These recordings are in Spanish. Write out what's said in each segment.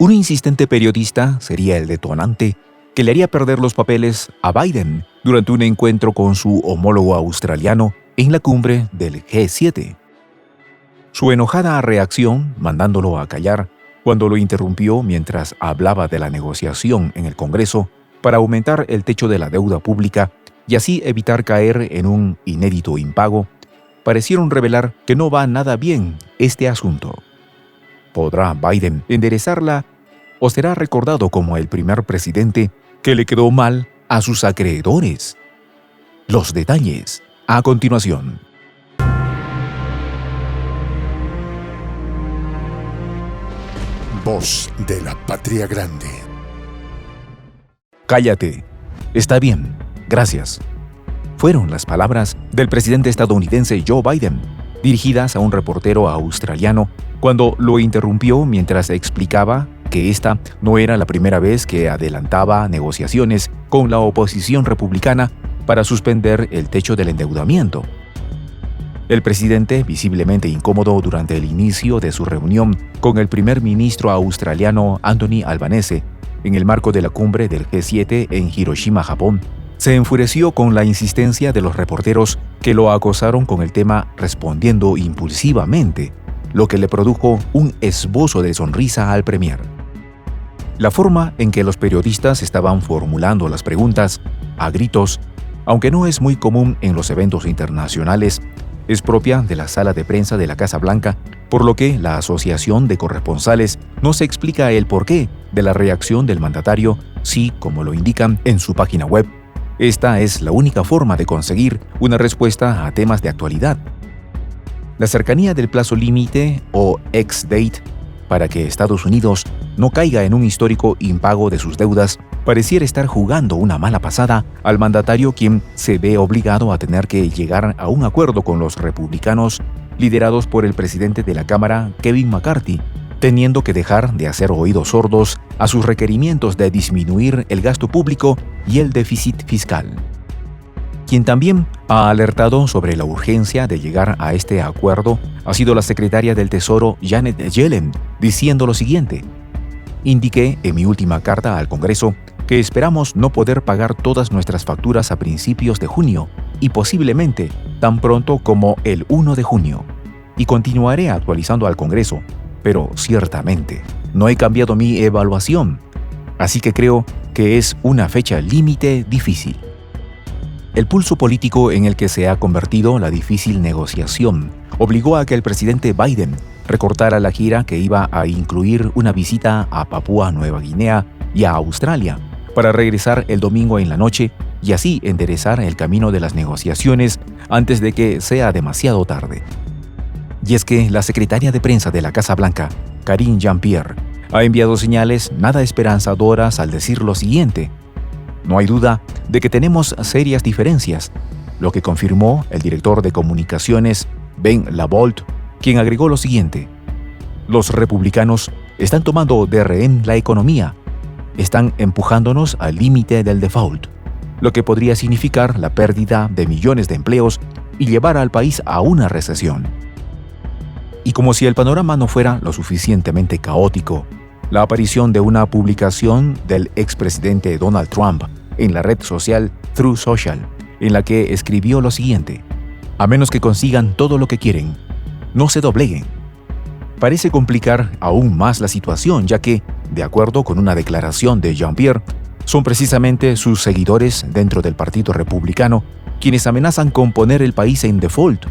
Un insistente periodista sería el detonante que le haría perder los papeles a Biden durante un encuentro con su homólogo australiano en la cumbre del G7. Su enojada reacción, mandándolo a callar, cuando lo interrumpió mientras hablaba de la negociación en el Congreso para aumentar el techo de la deuda pública y así evitar caer en un inédito impago, parecieron revelar que no va nada bien este asunto. ¿Podrá Biden enderezarla o será recordado como el primer presidente que le quedó mal a sus acreedores? Los detalles a continuación. Voz de la Patria Grande. Cállate. Está bien. Gracias. Fueron las palabras del presidente estadounidense Joe Biden, dirigidas a un reportero australiano cuando lo interrumpió mientras explicaba que esta no era la primera vez que adelantaba negociaciones con la oposición republicana para suspender el techo del endeudamiento. El presidente, visiblemente incómodo durante el inicio de su reunión con el primer ministro australiano Anthony Albanese, en el marco de la cumbre del G7 en Hiroshima, Japón, se enfureció con la insistencia de los reporteros que lo acosaron con el tema respondiendo impulsivamente, lo que le produjo un esbozo de sonrisa al premier. La forma en que los periodistas estaban formulando las preguntas, a gritos, aunque no es muy común en los eventos internacionales, es propia de la sala de prensa de la Casa Blanca, por lo que la Asociación de Corresponsales no se explica el porqué de la reacción del mandatario, si, como lo indican en su página web, esta es la única forma de conseguir una respuesta a temas de actualidad. La cercanía del plazo límite o ex-date para que Estados Unidos no caiga en un histórico impago de sus deudas pareciera estar jugando una mala pasada al mandatario, quien se ve obligado a tener que llegar a un acuerdo con los republicanos liderados por el presidente de la Cámara, Kevin McCarthy, teniendo que dejar de hacer oídos sordos a sus requerimientos de disminuir el gasto público y el déficit fiscal. Quien también ha alertado sobre la urgencia de llegar a este acuerdo ha sido la secretaria del Tesoro Janet Yellen, diciendo lo siguiente: «Indiqué en mi última carta al Congreso que esperamos no poder pagar todas nuestras facturas a principios de junio y posiblemente tan pronto como el 1 de junio. Y continuaré actualizando al Congreso, pero ciertamente no he cambiado mi evaluación, así que creo que es una fecha límite difícil». El pulso político en el que se ha convertido la difícil negociación obligó a que el presidente Biden recortara la gira que iba a incluir una visita a Papúa Nueva Guinea y a Australia, para regresar el domingo en la noche y así enderezar el camino de las negociaciones antes de que sea demasiado tarde. Y es que la secretaria de prensa de la Casa Blanca, Karine Jean-Pierre, ha enviado señales nada esperanzadoras al decir lo siguiente: «No hay duda de que tenemos serias diferencias», lo que confirmó el director de comunicaciones, Ben LaVault, quien agregó lo siguiente: «Los republicanos están tomando de rehén la economía, están empujándonos al límite del default, lo que podría significar la pérdida de millones de empleos y llevar al país a una recesión». Y como si el panorama no fuera lo suficientemente caótico, la aparición de una publicación del expresidente Donald Trump en la red social Truth Social, en la que escribió lo siguiente: «A menos que consigan todo lo que quieren, no se dobleguen», parece complicar aún más la situación, ya que, de acuerdo con una declaración de Jean-Pierre, son precisamente sus seguidores dentro del Partido Republicano quienes amenazan con poner el país en default.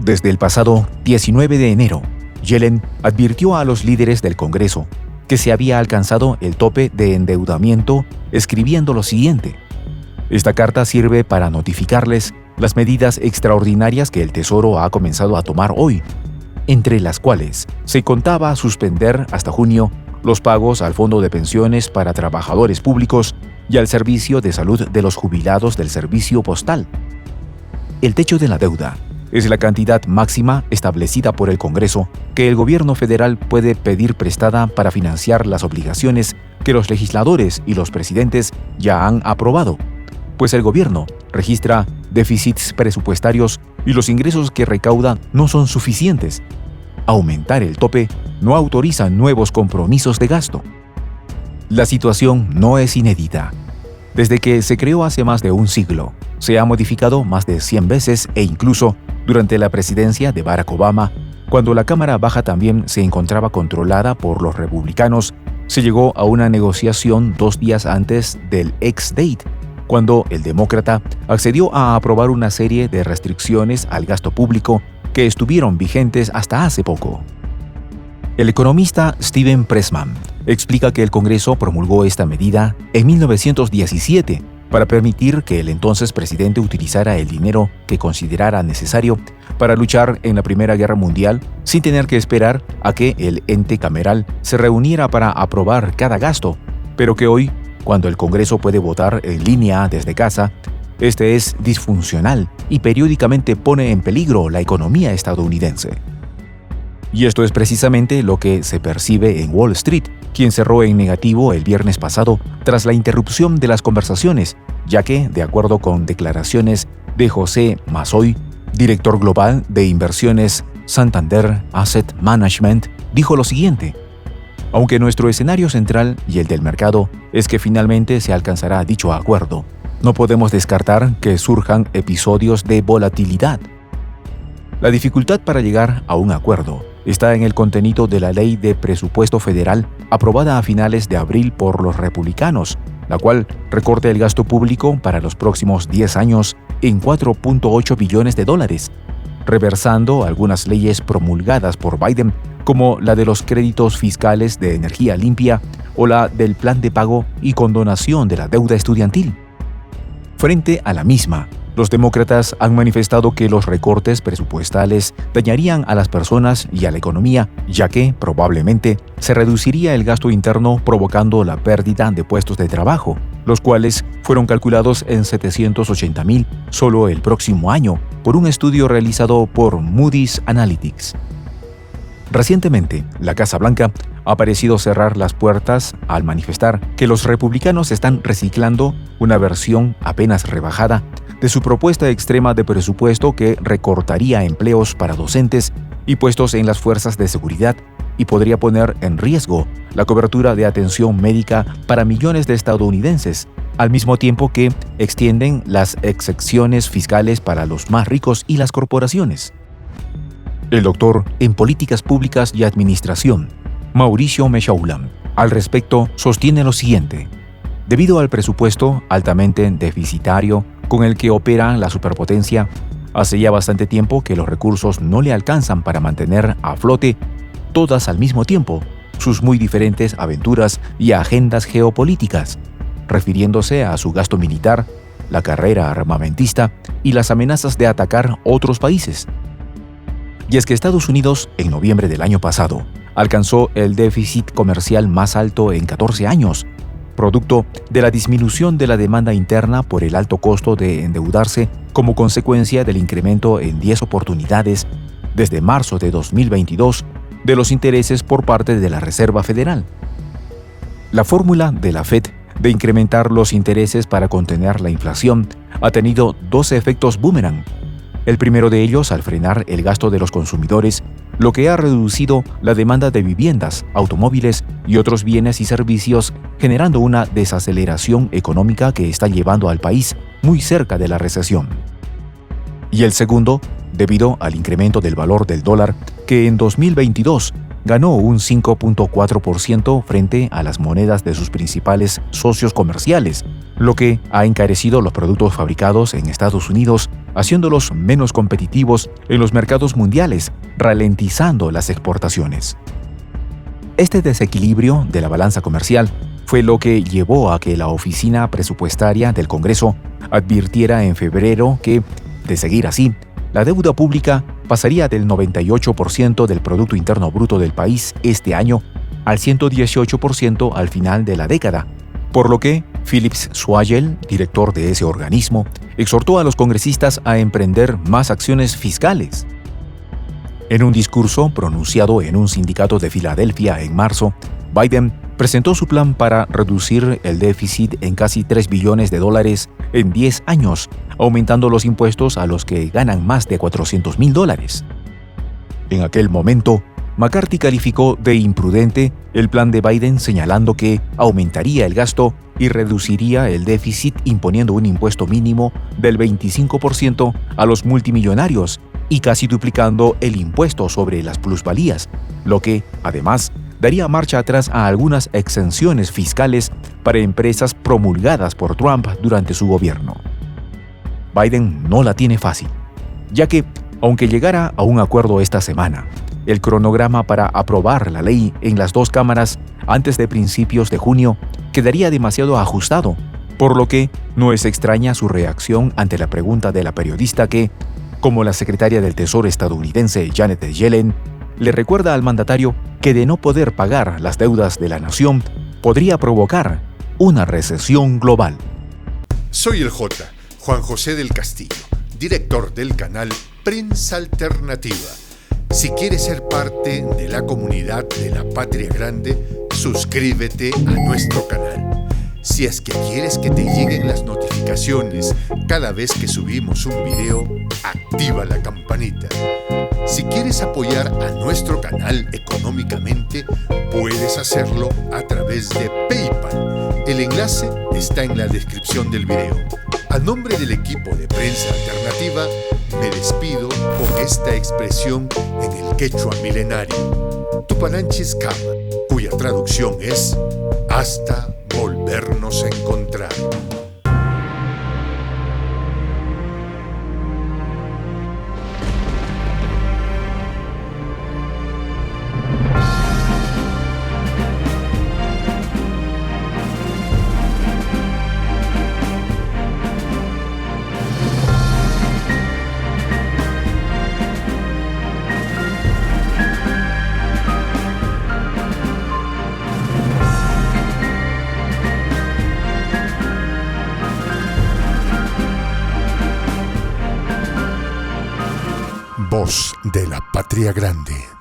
Desde el pasado 19 de enero, Yellen advirtió a los líderes del Congreso que se había alcanzado el tope de endeudamiento, escribiendo lo siguiente: «Esta carta sirve para notificarles las medidas extraordinarias que el Tesoro ha comenzado a tomar hoy, entre las cuales se contaba suspender hasta junio los pagos al Fondo de Pensiones para Trabajadores Públicos y al Servicio de Salud de los Jubilados del Servicio Postal. El techo de la deuda es la cantidad máxima establecida por el Congreso que el gobierno federal puede pedir prestada para financiar las obligaciones que los legisladores y los presidentes ya han aprobado, pues el gobierno registra déficits presupuestarios y los ingresos que recauda no son suficientes. aumentar el tope no autoriza nuevos compromisos de gasto. La situación no es inédita. Desde que se creó hace más de un siglo, se ha modificado más de 100 veces e incluso durante la presidencia de Barack Obama, cuando la Cámara Baja también se encontraba controlada por los republicanos, se llegó a una negociación 2 días antes del ex-date, cuando el demócrata accedió a aprobar una serie de restricciones al gasto público que estuvieron vigentes hasta hace poco. El economista Steven Pressman explica que el Congreso promulgó esta medida en 1917 para permitir que el entonces presidente utilizara el dinero que considerara necesario para luchar en la Primera Guerra Mundial sin tener que esperar a que el ente cameral se reuniera para aprobar cada gasto, pero que hoy, cuando el Congreso puede votar en línea desde casa, este es disfuncional y periódicamente pone en peligro la economía estadounidense. Y esto es precisamente lo que se percibe en Wall Street, quien cerró en negativo el viernes pasado tras la interrupción de las conversaciones, ya que, de acuerdo con declaraciones de José Mazoy, director global de inversiones Santander Asset Management, dijo lo siguiente: aunque nuestro escenario central y el del mercado es que finalmente se alcanzará dicho acuerdo, no podemos descartar que surjan episodios de volatilidad. La dificultad para llegar a un acuerdo está en el contenido de la Ley de Presupuesto Federal aprobada a finales de abril por los republicanos, la cual recorta el gasto público para los próximos 10 años en $4.8 billones, reversando algunas leyes promulgadas por Biden, como la de los créditos fiscales de energía limpia o la del plan de pago y condonación de la deuda estudiantil. Frente a la misma, los demócratas han manifestado que los recortes presupuestales dañarían a las personas y a la economía, ya que probablemente se reduciría el gasto interno provocando la pérdida de puestos de trabajo, los cuales fueron calculados en 780,000 solo el próximo año por un estudio realizado por Moody's Analytics. Recientemente, la Casa Blanca ha parecido cerrar las puertas al manifestar que los republicanos están reciclando una versión apenas rebajada de su propuesta extrema de presupuesto que recortaría empleos para docentes y puestos en las fuerzas de seguridad y podría poner en riesgo la cobertura de atención médica para millones de estadounidenses, al mismo tiempo que extienden las excepciones fiscales para los más ricos y las corporaciones. El doctor en Políticas Públicas y Administración, Mauricio Mechoulam, al respecto sostiene lo siguiente: debido al presupuesto altamente deficitario con el que opera la superpotencia, hace ya bastante tiempo que los recursos no le alcanzan para mantener a flote, todas al mismo tiempo, sus muy diferentes aventuras y agendas geopolíticas, refiriéndose a su gasto militar, la carrera armamentista y las amenazas de atacar otros países. Y es que Estados Unidos, en noviembre del año pasado, alcanzó el déficit comercial más alto en 14 años, producto de la disminución de la demanda interna por el alto costo de endeudarse como consecuencia del incremento en 10 oportunidades desde marzo de 2022 de los intereses por parte de la Reserva Federal. La fórmula de la Fed de incrementar los intereses para contener la inflación ha tenido 2 efectos boomerang. El primero de ellos al frenar el gasto de los consumidores, lo que ha reducido la demanda de viviendas, automóviles y otros bienes y servicios, generando una desaceleración económica que está llevando al país muy cerca de la recesión. Y el segundo, debido al incremento del valor del dólar, que en 2022 ganó un 5.4% frente a las monedas de sus principales socios comerciales, lo que ha encarecido los productos fabricados en Estados Unidos, haciéndolos menos competitivos en los mercados mundiales, ralentizando las exportaciones. Este desequilibrio de la balanza comercial fue lo que llevó a que la Oficina Presupuestaria del Congreso advirtiera en febrero que, de seguir así, la deuda pública pasaría del 98% del Producto Interno Bruto del país este año al 118% al final de la década, por lo que Philips Swagel, director de ese organismo, exhortó a los congresistas a emprender más acciones fiscales. En un discurso pronunciado en un sindicato de Filadelfia en marzo, Biden presentó su plan para reducir el déficit en casi $3 billones en 10 años, aumentando los impuestos a los que ganan más de $400,000. En aquel momento, McCarthy calificó de imprudente el plan de Biden, señalando que aumentaría el gasto y reduciría el déficit imponiendo un impuesto mínimo del 25% a los multimillonarios y casi duplicando el impuesto sobre las plusvalías, lo que, además, daría marcha atrás a algunas exenciones fiscales para empresas promulgadas por Trump durante su gobierno. Biden no la tiene fácil, ya que, aunque llegara a un acuerdo esta semana, el cronograma para aprobar la ley en las dos cámaras antes de principios de junio quedaría demasiado ajustado, por lo que no es extraña su reacción ante la pregunta de la periodista que, como la secretaria del Tesoro estadounidense Janet Yellen, le recuerda al mandatario que de no poder pagar las deudas de la nación podría provocar una recesión global. Soy el Juan José del Castillo, director del canal Prensa Alternativa. Si quieres ser parte de la comunidad de la Patria Grande, suscríbete a nuestro canal. Si es que quieres que te lleguen las notificaciones cada vez que subimos un video, activa la campanita. Si quieres apoyar a nuestro canal económicamente, puedes hacerlo a través de PayPal. El enlace está en la descripción del video. A nombre del equipo de Prensa Alternativa, me despido con esta expresión en el quechua milenario, Tupananchis Kama, cuya traducción es hasta volvernos a encontrar. Voz de la Patria Grande.